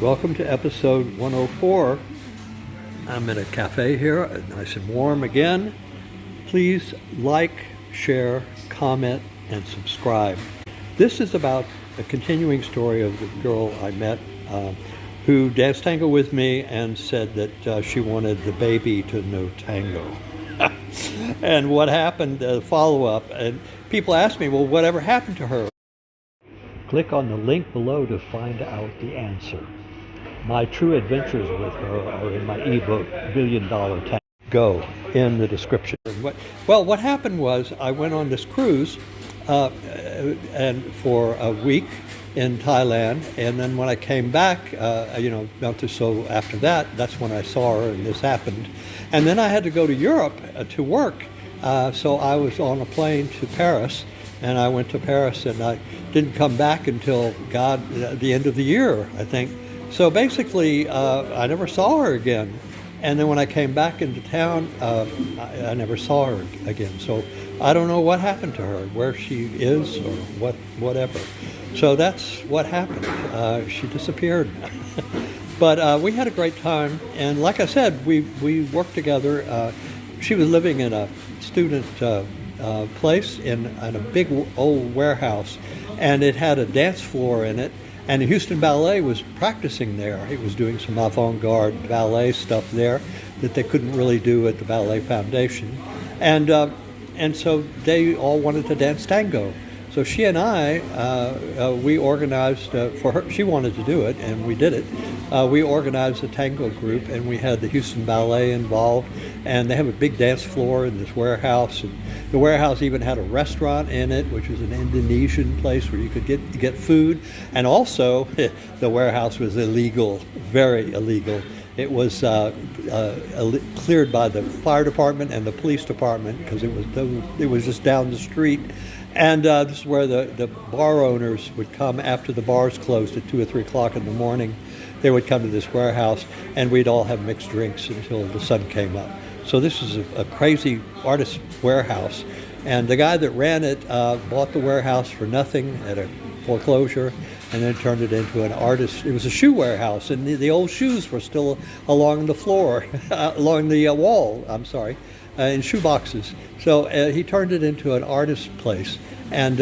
Welcome to episode 104. I'm in a cafe here, nice and warm again. Please like, share, comment, and subscribe. This is about a continuing story of the girl I met who danced tango with me and said that she wanted the baby to know tango. And what happened, follow-up, and people ask me, well, whatever happened to her? Click on the link below to find out the answer. My true adventures with her are in my ebook, $1 Billion Tango, in the description. What happened was I went on this cruise and for a week in Thailand, and then when I came back, not too so after that, that's when I saw her and this happened. And then I had to go to Europe to work, so I was on a plane to Paris, and I went to Paris, and I didn't come back until, the end of the year, I think. So basically, I never saw her again. And then when I came back into town, I never saw her again. So I don't know what happened to her, where she is or whatever. So that's what happened. She disappeared. But we had a great time. And like I said, we worked together. She was living in a student place in a big old warehouse. And it had a dance floor in it. And the Houston Ballet was practicing there. He was doing some avant-garde ballet stuff there that they couldn't really do at the Ballet Foundation. And so they all wanted to dance tango. So she and I, we organized for her. She wanted to do it, and we did it. We organized a tango group, and we had the Houston Ballet involved. And they have a big dance floor in this warehouse. And the warehouse even had a restaurant in it, which was an Indonesian place where you could get food. And also, the warehouse was illegal, very illegal. It was cleared by the fire department and the police department because it was just down the street. And this is where the bar owners would come after the bars closed at 2 or 3 o'clock in the morning. They would come to this warehouse, and we'd all have mixed drinks until the sun came up. So this is a crazy artist warehouse. And the guy that ran it bought the warehouse for nothing at a foreclosure, and then turned it into an artist. It was a shoe warehouse, and the old shoes were still along the floor, along the wall, in shoe boxes. So he turned it into an artist place. And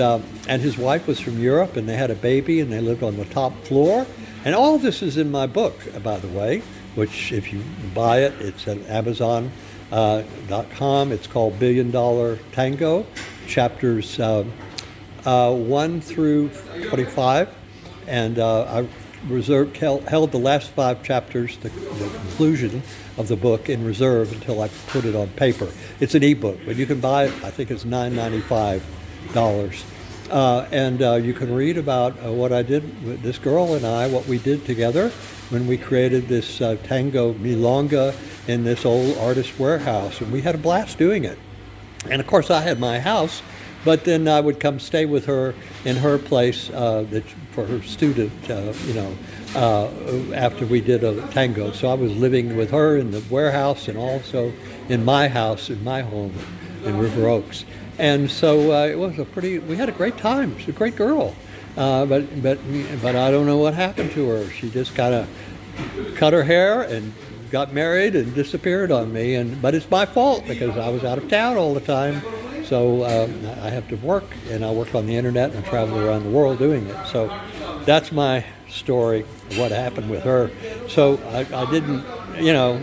his wife was from Europe, and they had a baby, and they lived on the top floor. And all of this is in my book, by the way, which if you buy it, it's at Amazon.com. It's called $1 Billion Tango, chapters 1 through 25. And I held the last 5 chapters, the conclusion of the book, in reserve until I put it on paper. It's an ebook, but you can buy it. I think it's $9.95. And you can read about what I did with this girl and I, what we did together when we created this tango milonga in this old artist warehouse. And we had a blast doing it. And of course, I had my house, but then I would come stay with her in her place for her student, after we did a tango. So I was living with her in the warehouse and also in my house, in my home in River Oaks. And so it was we had a great time. She's a great girl. But I don't know what happened to her. She just kind of cut her hair and got married and disappeared on me. But it's my fault because I was out of town all the time. So I have to work, and I work on the internet and travel around the world doing it. So that's my story of what happened with her. So I didn't,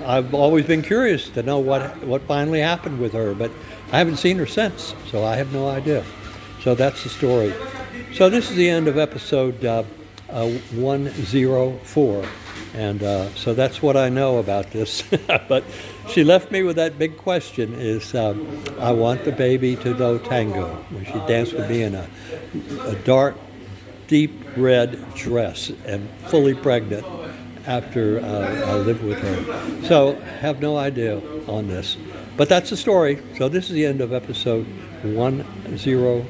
I've always been curious to know what finally happened with her, but I haven't seen her since, so I have no idea. So that's the story. So this is the end of episode 104. And so that's what I know about this. But she left me with that big question is, I want the baby to know tango. When she danced with me in a dark, deep red dress and fully pregnant after I lived with her. So have no idea on this. But that's the story. So this is the end of episode 104.